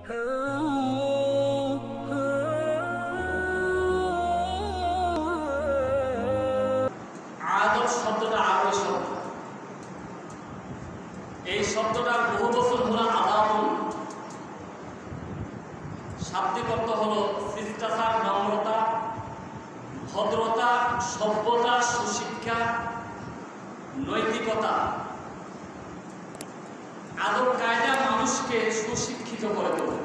আদব শব্দটা আরবি শব্দ। এই শব্দটার বহু বছর ধরে আদাবুন শাব্দিক অর্থ হলো শিষ্টাচার, নম্রতা, ভদ্রতা, সভ্যতা, সুশিক্ষা, নৈতিকতা। আদব কায়দা মানুষকে সুশিক্ষিত করে তোলে।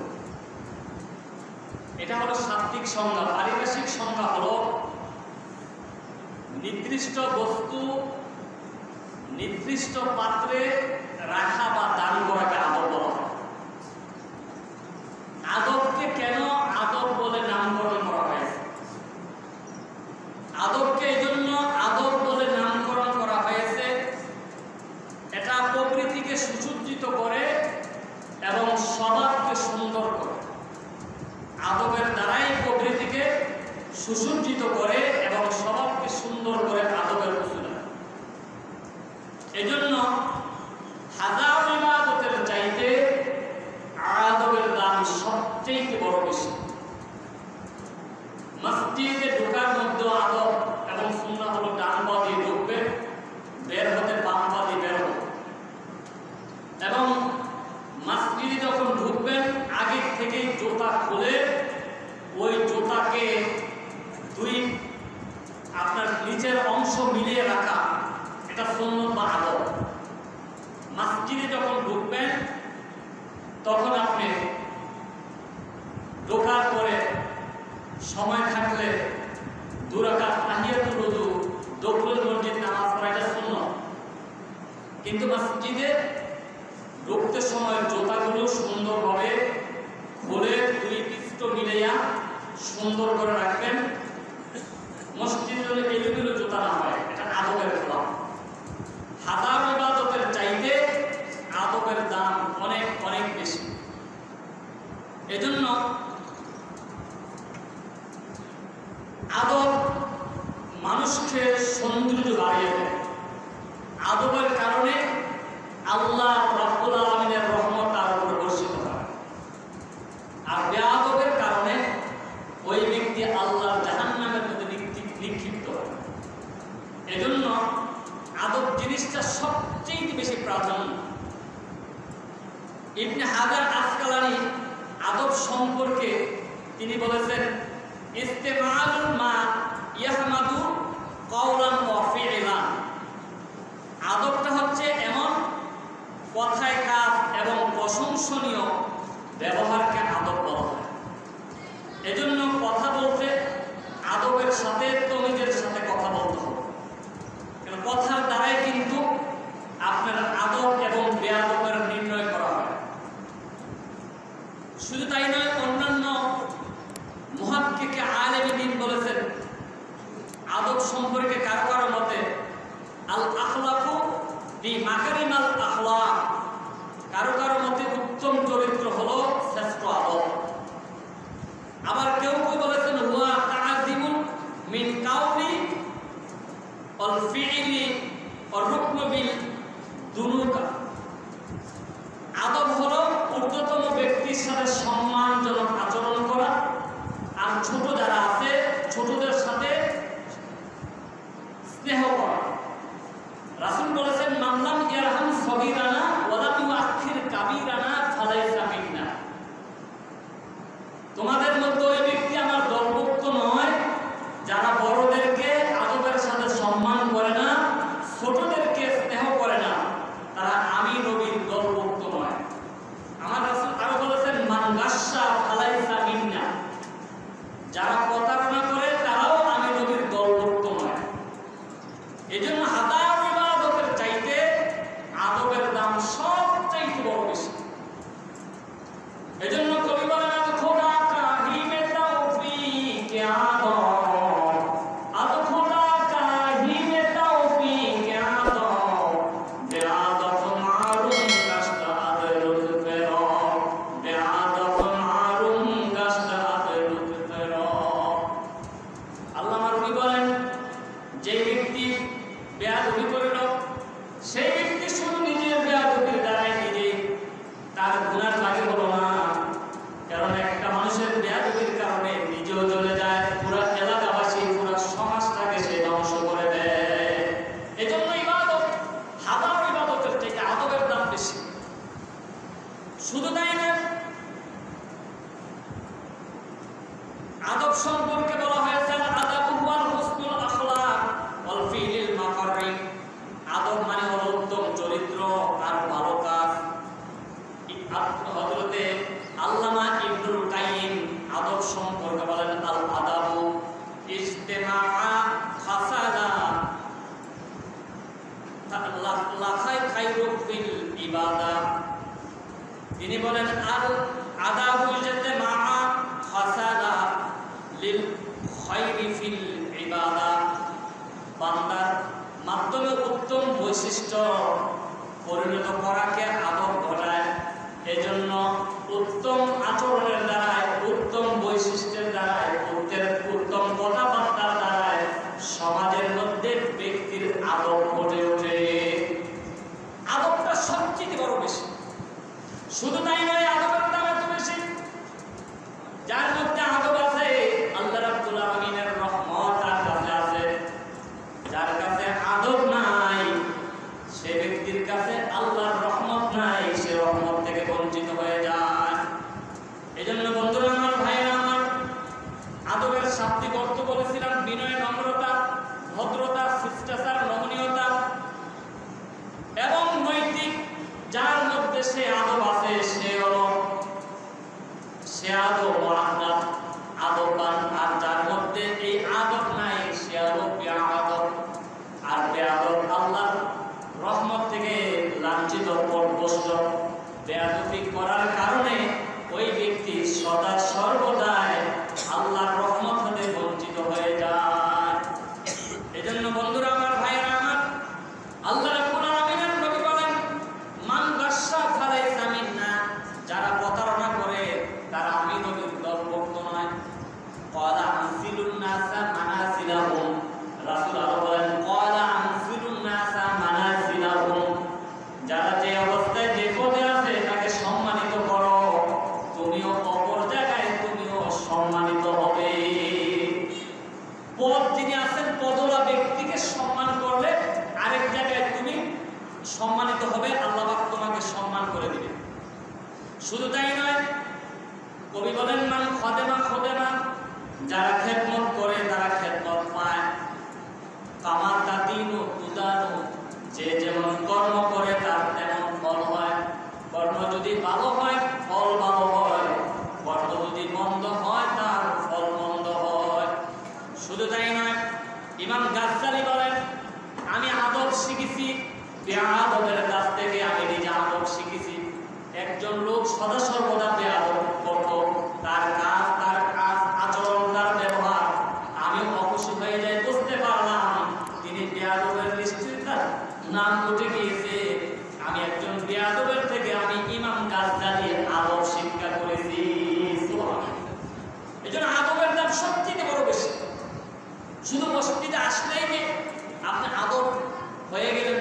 এটা হলো শাব্দিক সংজ্ঞা। পারিভাষিক সংজ্ঞা হলো নির্দিষ্ট বস্তু নির্দিষ্ট পাত্রে রাখা বা দান করাকে আদব বলা হয়। আদবকে কেন আদব বলে নামকরণ করা হয়েছে? আদবকে এই জন্য আদব বলে নামকরণ করা হয়েছে, এটা প্রকৃতিকে সুসজ্জিত করে এবং স্বভাবকে সুন্দর করে। আদবের দ্বারাই প্রকৃতিকে সুসজ্জিত করে এবং স্বভাবকে সুন্দর করে আদবের উসুল। এজন্য হাজার ইবাদতের চাইতে আদবের দাম সবচেয়ে বড় বেশি। মসজিদে ঢোকার মধ্যে আদব এবং সুন্নাহ হলো ডান পা দিয়ে ঢুকবে, বের হতে বাম পা দিয়ে বের হবে। এবং মসজিদে যখন ঢুকবেন আগে থেকেই জুতা খুলে ওই জুতাকে দুই আপনার নিচের অংশ মিলিয়ে রাখা, এটা সুন্নত বা আদব। মসজিদে যখন ঢুকবেন তখন আপনি ঢোকার পরে সময় থাকলে 2 রাকাত তাহিয়াতুল ওযু দখলুল মসজিদ নামাজ পড়া, এটা সুন্নত। কিন্তু মসজিদে ঢুকতে সময় জুতাগুলো সুন্দরভাবে খুলে 2 পৃষ্ঠ মিলাইয়া সুন্দর করে রাখবেন। মসজিদে যদি এলোমেলো জুতা না হয়, এটা আদবের খেলাফ। হাজার ইবাদতের চাইতে আদবের দাম অনেক অনেক বেশি। এজন্য আদব মানুষকে সৌন্দর্য বাড়িয়ে দেয়। আদবের কারণে আল্লাহ রাব্বুল আলামিনের রহমত তার উপর বর্ষিত হয়। আর বেআদবের কারণে ওই ব্যক্তি আল্লাহর জাহান্নামের মধ্যে নিক্ষিপ্ত হয়। এজন্য আদব জিনিসটা সবচেয়ে বেশি প্রাধান্য। ইবনে হাজার আসকালানি আদব সম্পর্কে তিনি বলেছেন, ইস্তেমালুল মা ইয়াহমাদু কওলান ওয়া ফি'লান। আদবটা হচ্ছে এমন কথায় কাজ এবং প্রশংসনীয় ব্যবহারকে আদব বলা হয়। এজন্য কথা বলতে আদবের সাথে তমিজের সাথে কথা বলতে হবে। কারণ কথার দ্বারাই কিন্তু আপনার আদব এবং বেআদবের নির্ণয় করা হয়। শুধু তাই নয়, অন্যান্য মুহাক্কিকে আলেমে দ্বীন বলেছেন আদব সম্পর্কে কারো কারো মতে আল আখলাকু বি মাকারিমাল আখলাক, কারো কারো মতে উত্তম চরিত্র হলো শ্রেষ্ঠ আদব। আবার কেউ কেউ বলেছেন হুয়া তাআযিমুন মিন কাউলি ওয়াল ফি'লি ওয়ার রুকনু বিল দুনুকা। আদব হলো ঊর্ধ্বতম ব্যক্তির সাথে সম্মানজনক আচরণ করা, আর ছোট যারা আছে ছোটদের সাথে স্নেহ করা। রাসূল বলেছেন মান লাম ইয়ারহাম সগীরানা ওয়া লাম ইউআখির কাবীরানা ফালাইসা মিন্না। তোমাদের মধ্যে ওই ব্যক্তি আমার দলভুক্ত নয় যারা বড়দেরকে আদবের সাথে সম্মান করে না, ছোটদেরকে স্নেহ করে না, তারা আমি নবীর দলভুক্ত নয়। আমার রাসূল আরো বলেছেন মান গাশশা ফালাইসা মিন্না। যারা কথা আদব সম্পর্কে বলা হয়েছে আদাবু ওয়াল হুসনুল আখলাক ওয়াল ফিলিল মাকারিম। আদব মানে হলো উত্তম চরিত্র আর ভালো কাজ। হযরতে আল্লামা ইবনুল কাইয়িম আদব সম্পর্কে বলেন আল আদাবু ইজতিমাআ খাসালা লাখাই খায়রু ফিল ইবাদা। তিনি বলেন আল আদাবু ইজতিমাআ খাসালা লিল খায়রি ফিল ইবাদা। বান্দার মাধ্যমে উত্তম বৈশিষ্ট্য পরিণত করাকে আদব ঘটায়। এজন্য উত্তম আচরণের দ্বারায়, উত্তম বৈশিষ্ট্যের দ্বারায়, উত্তম কথাবার্তার দ্বারায় সমাজের মধ্যে ব্যক্তির আদব গড়ে ওঠে। আদবটা সবচেয়ে বড় বেশি। শুধু তাই নয়, আদবের দাম এত বেশি, যার মধ্যে আদব আছে আল্লাহ রাব্বুল আলামিনের রহমত তার কাছে আছে। যার কাছে আদব নাই সে ব্যক্তির কাছে আল্লাহর রহমত নাই, সে রহমত থেকে বঞ্চিত হয়ে যায়। এজন্য বন্ধুরা আমার, ভাইরা আমার, আদবের শাব্দিক অর্থ বলেছিলাম বিনয়, নম্রতা, ভদ্রতা, শিষ্টাচার, নমনীয়তা এবং নৈতিক। যার মধ্যে সে আদব আছে সে আদব মুআদ্দাব, আদববান। আর যার মধ্যে এই আদব নাই সে হলো বেআদব। আর বেআদব আল্লাহর রহমত থেকে লাঞ্ছিত, পথভ্রষ্ট। বেয়াদবি করার কারণে ওই ব্যক্তি সদা সর্বদাই আল্লাহর রহমত হতে বঞ্চিত হয়ে যায়। এজন্য বন্ধুরা আমার, ভাইয়েরা আমার, আল্লাহ রাব্বুল আলামিনের নবী বলেন মান গাশশা ফালাইসা মিন্না। যারা প্রতারণা করে তারা আমি নবীর দলভুক্ত নয়। ক্বালা আনজিলুন নাসা মানাজিলাহুম। রাসূল আরো বলেন ক্বালা আনজিলুন নাসা মানাজিলাহুম। যারা যে অবস্থায় যে পদে আছে তাকে সম্মানিত করো, তুমিও অপর জায়গায় তুমিও সম্মানিত হবে। পদ যিনি আছেন, পদওয়ালা ব্যক্তিকে সম্মান করলে আরেক জায়গায় তুমি সম্মানিত হবে, আল্লাহ পাক তোমাকে সম্মান করে দিবে। শুধু তাই নয়, কবি বলেন মান খদেমা খদেমা। যারা খেদমত করে তারা খেদমত পায়। কামা তাদিনু তুদানু। যে যেমন কর্ম করে তার তেমন ফল হয়। কর্ম যদি ভালো হয় ফল ভালো হয়, কর্ম যদি মন্দ হয় তার ফল মন্দ হয়। শুধু তাই নয়, ইমাম গাজ্জালি বলেন আমি আদব শিখেছি বেয়াদবের কাছ থেকে, আমি নিজে আদব শিখেছি। একজন লোক সদা সর্বদা বেয়াদব করত, তার কাজ, আচরণ, তার ব্যবহার আমি অখুশি হয়ে যাই, বুঝতে পারলাম তিনি বেয়াদবের লিস্টে তার নাম উঠে গিয়েছে। আমি একজন বেয়াদবের থেকে আমি ইমাম গাজ্জালি আদব শিক্ষা করেছি। এজন্য আদবের দাম সবচেয়ে বড় বেশি। শুধু মসজিদে আসলেই যে আপনি আদব হয়ে গেলেন,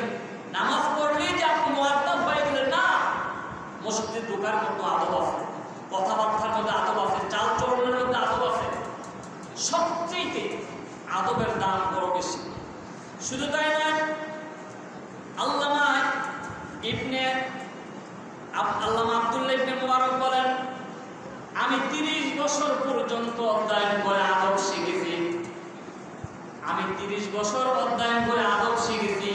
নামাজ পড়লেই যে আপনি মুআদ্দাব হয়ে গেলেন, না। মসজিদে ঢোকার মতো আদব আছে, কথাবার্তার মধ্যে আদব আছে, চাল চলনের মধ্যে আদব আছে। সবচেয়ে আদবের দাম বড় বেশি। শুধু তাই নয়, আল্লামা আব্দুল্লাহ ইবনে মুবারক বলেন আমি 30 বছর পর্যন্ত অধ্যয়ন করে আদব শিখেছি। আমি 30 বছর অধ্যয়ন করে আদব শিখেছি,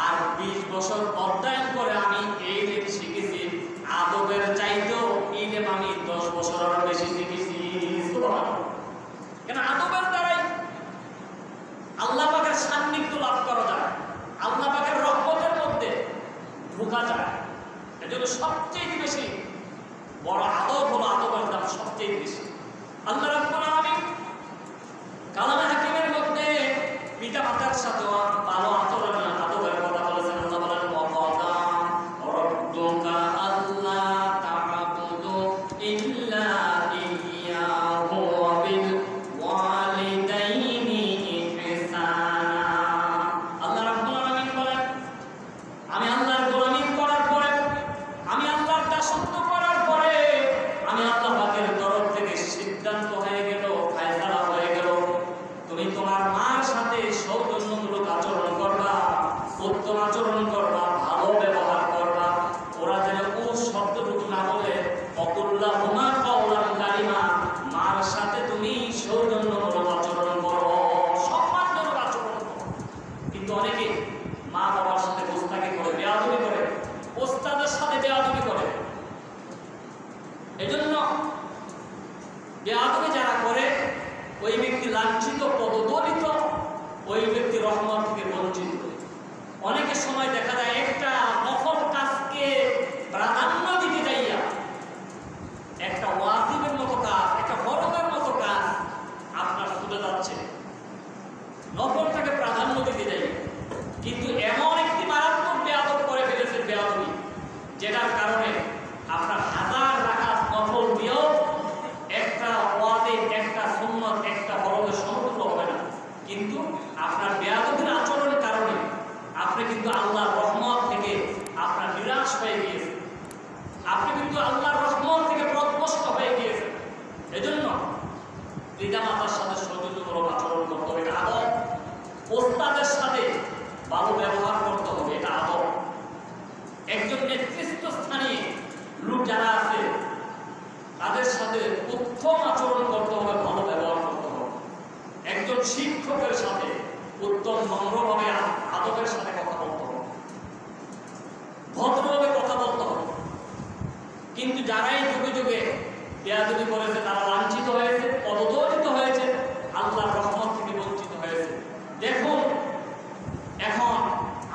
আর 20 বছর অধ্যয়ন করে আমি এই ইলম শিখেছি। আদবের চাইতেও ইলম আমি 10 বছরের বেশি শিখেছি। সুবহানাল্লাহ। কেন? আদবের দ্বারাই আল্লাহ পাকের সান্নিধ্য লাভ করা যায়, আল্লাহ পাকের রহমতের মধ্যে ঢোকা যায়। এজন্য সবচেয়ে বেশি বড় আদব হলো, আদবের দাম সবচেয়ে বেশি। আল্লাহ রাব্বুল আলামিন কালামে হাকিমের মধ্যে পিতা মাতার সাথে ভালো আচরণের আদবের কথা বলেছেন। আল্লাহ বলেন ওয়াকাদা রাব্বুকা আল্লা তা'বুদু ইল্লা ইয়্যাহু ওয়া বিল ওয়ালিদাইনি ইহসানা। আল্লাহ রাব্বুল আলামিন বলেন আমি আল্লাহর গোলামি করার পরে, আমি আল্লাহর দাসত্ব করার পরে, আমি আল্লাহ পাকের তরফ থেকে সিদ্ধান্ত হয়ে গেল, ফায়সালা হয়ে গেল, তুমি তোমার মার সাথে সৌজন্যমূলক আচরণ করবা, উত্তম আচরণ করবা, ভালো ব্যবহার করবা। ওরা যেন ও শব্দটুকু না বলে অকুল্লাহুমা বেয়াদবি যারা করে ওই ব্যক্তি লাঞ্ছিত, পদদলিত, ওই ব্যক্তি রহমত থেকে বঞ্চিত। অনেকের সময় দেখা যায় একটা নফল কাজকে প্রাধান্য দিতে যাইয়া একটা ওয়াজিবের মতো কাজ, একটা ফরজের মতো কাজ আপনার ছুটে যাচ্ছে, নফলটাকে প্রাধান্য দিতে যাই, কিন্তু এমন একটি মারাত্মক বেয়াদব করে ফেলেছে বেয়াদবি, যেটার কারণে আপনার হাজার রাকাত নফল দিয়েও একটা ওয়াজিব, একটা সুন্নত, একটা ফরজের সমতুল্য হবে না। কিন্তু আপনার বেয়াদবির আচরণের কারণে আপনি কিন্তু আল্লাহর রহমত থেকে আপনার নিরাশ হয়ে গিয়েছেন, আপনি কিন্তু আল্লাহর রহমত থেকে পথভ্রষ্ট হয়ে গিয়েছেন। এজন্য পিতামাতার সাথে সৌজন্যমূলক আচরণ করতে হবে, এটা আদব। ওস্তাদের সাথে ভালো ব্যবহার করতে হবে, এটা আদব। একজন নেতৃত্বস্থানীয় লোক যারা আছে তাদের সাথে উত্তম আচরণ করতে হবে, ভালো ব্যবহার করতে হবে। একজন শিক্ষকের সাথে উত্তম নম্রভাবে আদবের সাথে কথা বলতে হবে, ভদ্রভাবে কথা বলতে হবে। কিন্তু যারাই যুগে যুগে বেয়াদবি করেছে তারা লাঞ্ছিত হয়েছে, পদদলিত হয়েছে, আল্লাহর রহমত থেকে বঞ্চিত হয়েছে। দেখুন এখন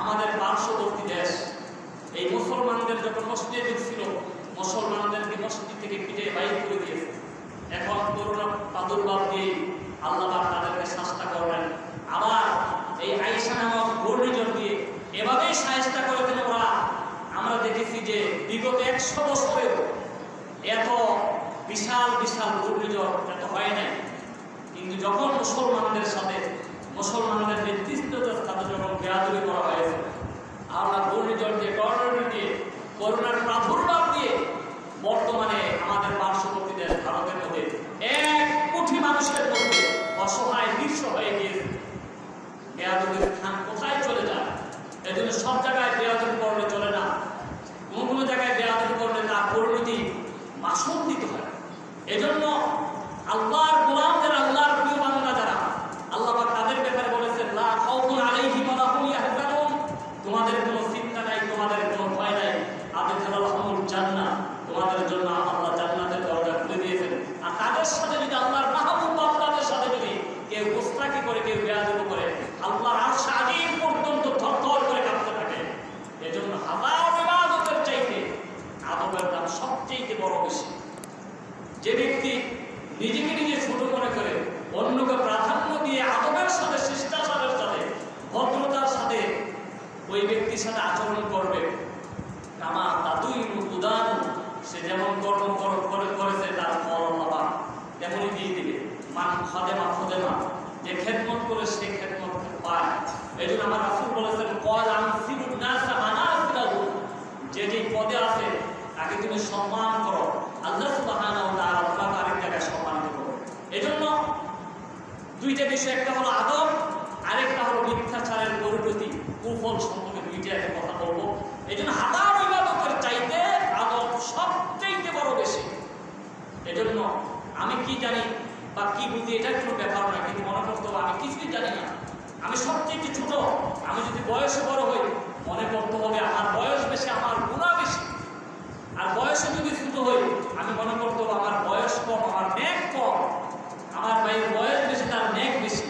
আমাদের পার্শ্ববর্তী দেশ, এই মুসলমানদের যখন মসজিদে ঢুকছিল, মুসলমানদেরকে মসজিদ থেকে পিটে বাইর করে দিয়েছে। এখন করোনা প্রাদুর্ভাব দিয়ে আল্লাহ তাদেরকে শাস্তা করবেন। আবার এই আইসা নামক ঘূর্ণিঝড় দিয়ে এভাবেই শায়েস্তা করেছেন ওরা। আমরা দেখেছি যে বিগত 100 বছরেও এত বিশাল বিশাল ঘূর্ণিঝড় এত হয় নাই। কিন্তু যখন মুসলমানদের সাথে, মুসলমানদের নেতৃত্বের সাথে যখন বেয়াদবি করা হয়েছে, আমরা ঘূর্ণিঝড় দিয়ে, টর্নেডো দিয়ে, করোনার প্রাদুর্ভাব দিয়ে বর্তমানে আমাদের পার্শ্ববর্তী দেশ ভারতের মধ্যে 1 কোটি মানুষের মধ্যে অসহায় নিঃস্ব হয়ে গিয়েছে। বেয়াদবির স্থান কোথায় চলে যায়? এজন্য সব জায়গায় বেয়াদবি করলে চলে না। কোনো কোনো জায়গায় বেয়াদবি করলে তার পরিণতি মাসুল দিতে হয়। এজন্য আল্লাহর গোলাম যারা, আল্লাহর প্রিয় বান্দা যারা, আল্লাহ পাক তাদের ব্যাপারে বলেছেন, লা খাউফুন আলাইহিম ওয়া লা হুম ইয়াহজানুন, তোমাদের কোনো চিন্তা নাই, তোমাদের কোনো ভয় নাই। আদখালাহুমুল জান্নাহ, তোমাদের জন্য আল্লাহ জান্নাতের দরজা খুলে দিয়েছেন। আর তাদের সাথে যদি আল্লাহর মাহবুব বান্দাদের সাথে যদি কেউ গোস্তাকি করে, কেউ বেয়াদবি করে, আল্লাহর আরশ আজিম পর্যন্ত থরথর করে কাঁপতে থাকে। এজন্য হাজার ইবাদতের চাইতে আদবের দাম সবচেয়ে বড় বেশি। যে ব্যক্তি নিজেকে নিজে ছোট মনে করে অন্যকে প্রাধান্য দিয়ে আদবের সাথে, শিষ্টাচারের সাথে, ভদ্রতার সাথে ওই ব্যক্তির সাথে আচরণ করবে, কামা তাদুই উদান, সে যেমন কর্ম করেছে তার ফল আল্লাহ তেমনই দিয়ে দিবে। মান খাদেমা খাদেমা, যে খেদমত করে সে খেদমত পায়। এই জন্য আমার রাসূল বলেছেন, কল আনসিরুন নাসা মানাসিরাহু, যে যে পদে আছে তাকে তুমি সম্মান করো, আল্লাহ সুবহানাহু ওয়া তাআলা তোমাকে আরেক জায়গায় সম্মানিত করবে। এজন্য দুইটা বিষয়, একটা হলো আদব, আরেকটা হলো মিথ্যাচারের পরিণতি, কুফল সম্পর্কে দুইটা কথা বলবো। এই জন্য হাজার ইবাদতের চাইতে আদব সবচেয়ে বড় বেশি। এজন্য আমি কি জানি বা কি বুঝি এটা কোনো ব্যাপার না, কিন্তু মনে করতে হবে আমি কিছুই জানি না, আমি সবচেয়ে ছোট। আমি যদি বয়সে বড় হই, মনে করতে হবে আমার বয়স বেশি, আমার গুনাহ বেশি। আর বয়সে যদি ছোট হই, আমি মনে করতে হবে আমার বয়স কম, আমার নেক কম। আমার ভাইয়ের বয়স বেশি, তার নেক বেশি।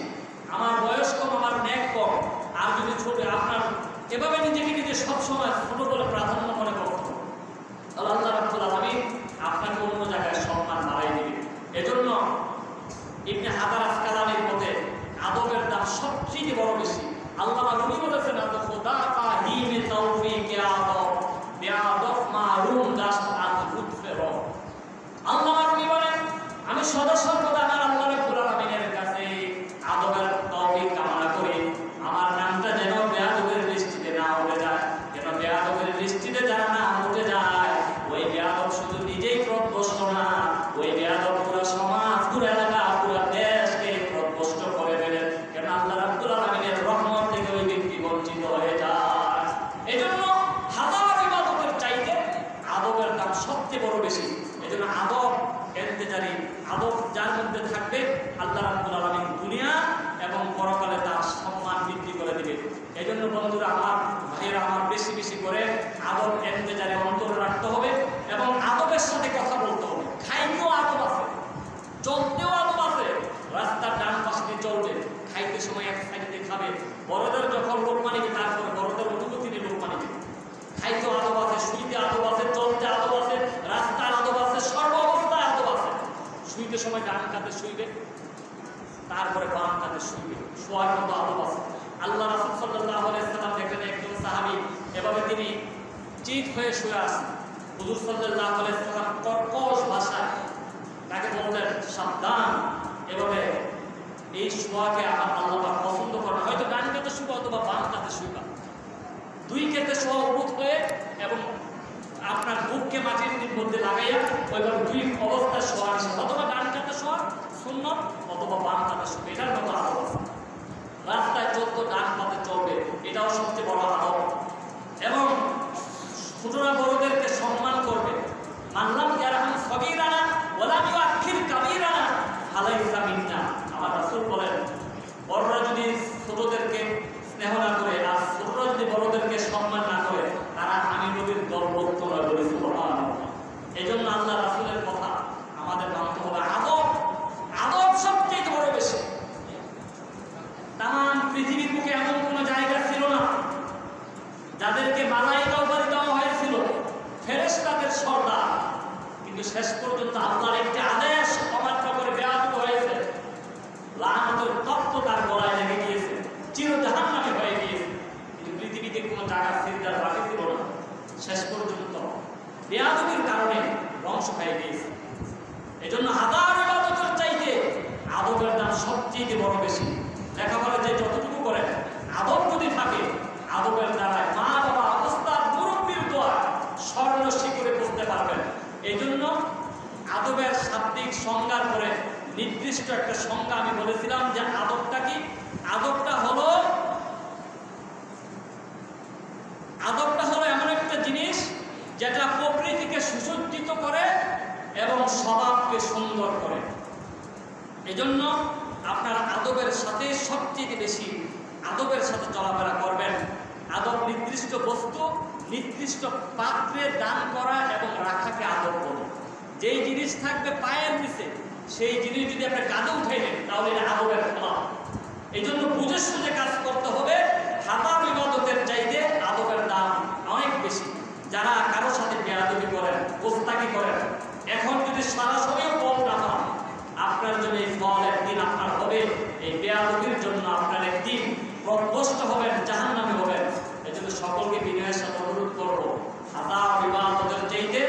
আমার বয়স কম, আমার নেক কম। আর যদি ছোট, আপনার এভাবে নিজেকে নিজে সবসময় ছোট বলে প্রাধান্য মনে করতে হবে, আল্লাহ রাব্বুল আলামিন আপনাকে অন্য জায়গায় সম্মান বাড়াই দিবে। এজন্য ইবনে হাজার আসকালানির মতে আদবের দাম সবচেয়ে বড় বেশি। আল্লামা রুমি বলেছেন, খোদা কাহিমে তৌফিকে আদব, বেয়াদব মারুম দাস্ত আদ লুৎফে রব। আল্লামা রুমি বলেন, আমি সদা সর্বদা আমার আল্লাহ রাব্বুল আলামিনের কাছে আদবের তৌফিক কামনা করি, আমার নামটা যেন বেয়াদবের লিস্টিতে না উঠে যায়, যেন বেয়াদবের লিস্টিতে যারা না উঠে যায়, ওই বেয়াদব শুধু নিজেই পথভ্রষ্ট না, ওই বেয়াদব পুরো সমাজ, পুরো এলাকা, পুরো দেশকে পথভ্রষ্ট করে ফেলে। কেন আল্লাহ রাব্বুল আলামিনের রহমত থেকে ওই ব্যক্তি বঞ্চিত হয়ে যায়। এজন্য হাজার ইবাদতের চাইতে আদবের দাম সবচেয়ে বড় বেশি। এজন্য আদব এন্তেজারি, আদব যার মধ্যে থাকবে, আল্লাহ রাব্বুল আলামিন দুনিয়া এবং পরকালে তার সম্মান বৃদ্ধি করে দিবে। এজন্য বন্ধুরা আমার, ভাইয়েরা আমার, বেশি বেশি করে আদব এন্তেজারে অন্তর রাখতে হবে এবং আদবের সাথে কথা বলতে হবে। খাইতেও আদব আছে, শুইতে সময় ডান কাতে শুইবে, তারপরে বাম কাতে শুইবে, শোয়ার মতো আদব আছে। আল্লাহ রাসূল সাল্লাল্লাহু আলাইহি ওয়াসাল্লাম দেখলেন একজন সাহাবী এভাবে তিনি চিত হয়ে শুয়ে আছেন। হুজুর সাল্লাল্লাহু আলাইহি ওয়াসাল্লাম কর্কশ ভাষায় তাকে বললেন, সাবধান, এভাবে এই শোয়াকে আমার আল্লাহ পছন্দ করেন, হয়তো ডান কাতে শুবা অথবা বাম কাতে শুবা, দুই ক্ষেত্রে শোয়া উন্মুখ হয়ে এবং আপনার বুককে মাটির মধ্যে লাগাইয়া ওইভাবে দুই অবস্থায় শোয়া নিষেধ, অথবা ডান কাতে শোয়া সুন্নত অথবা বাম কাতে শোয়া, এটার মতো আদব আছে। রাস্তায় চলতো ডান পাতে চলবে, এটাও সবচেয়ে বড় আদব। এবং ছোটরা বড়দেরকে সম্মান করবে। মানলাম ইয়ারহাম সগীরানা ওয়ালা ইউআখির কাবীরানা ফালাইসা মিন্না। আমার রাসূল বলেন, বড়রা যদি ছোটদেরকে স্নেহ না করে আর ছোটরা যদি বড়দেরকে সম্মান না করে, তারা আমি নবীর দলভুক্ত নয় বলে সুবহানাল্লাহ। এই জন্য আল্লাহ রাসূলের কথা আমাদের মানতে হবে। আদব, আদব সবচেয়ে বড় বেশি। তাম পৃথিবীর বুকে এমন কোনো জায়গা ছিল না যাদেরকে মালাইকা উপাধি দেওয়া হয়েছিল, ফেরেশতাদের সর্দার, কিন্তু শেষ পর্যন্ত আল্লাহর একটি আদেশ অমান্য করে বেয়াদবি হয়েছে, লাআনতের তত্ত্ব তার গলায় লেগে গিয়েছে, চির জাহান্নামী হয়ে গিয়েছে। কিন্তু পৃথিবীতে কোনো জায়গা সিজদার বাকি ছিল না, শেষ পর্যন্ত বেয়াদবির কারণে ধ্বংস হয়ে গিয়েছে। এজন্য হাজার ইবাদতের চাইতে আদবের দাম সবচেয়ে বড় বেশি। লেখাপড়া যে যতটুকু করেন, আদব যদি থাকে, আদবের দ্বারা মা বাবা উস্তাদ মুরব্বির দোয়া স্বর্ণ শিখরে বুঝতে পারবেন। এই জন্য আদবের শাব্দিক সংজ্ঞার পরে নির্দিষ্ট একটা সংজ্ঞা আমি বলেছিলাম যে আদবটা কি? আদবটা হলো এমন একটা জিনিস যেটা প্রকৃতিকে সুসজ্জিত করে এবং স্বভাবকে সুন্দর করে। এজন্য আপনার আদবের সাথে সবচেয়ে বেশি আদবের সাথে চলাফেরা করবেন। আদব নির্দিষ্ট বস্তু নির্দিষ্ট পাত্রে দান করা এবং রাখাকে আদব বলে। যেই জিনিস থাকবে পায়ের নিচে, সেই জিনিস যদি আপনি কাঁধে উঠে নেন, তাহলে এটা আদবের খেলা। এই জন্য বুঝে সুঝে কাজ করতে হবে। হাজার ইবাদতের চাইতে আদবের দাম অনেক বেশি। যারা কারোর সাথে বেয়াদবি করেন, গোস্তাকি করেন, এখন যদি সরাসরিও কম না পান, আপনার জন্য এই ফল একদিন আপনার হবে। এই বেয়াদবির জন্য আপনার একদিন প্রকষ্ট হবেন, জাহান্নামী হবেন। এই জন্য সকলকে বিনয়ের সাথে অনুরোধ করবো, হাজার ইবাদতের চাইতে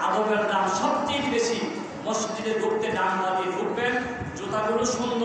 আদবের দাম সবচেয়ে বেশি। মসজিদে ঢুকতে ডান পা দিয়ে ঢুকবেন, জুতাগুলো সুন্দর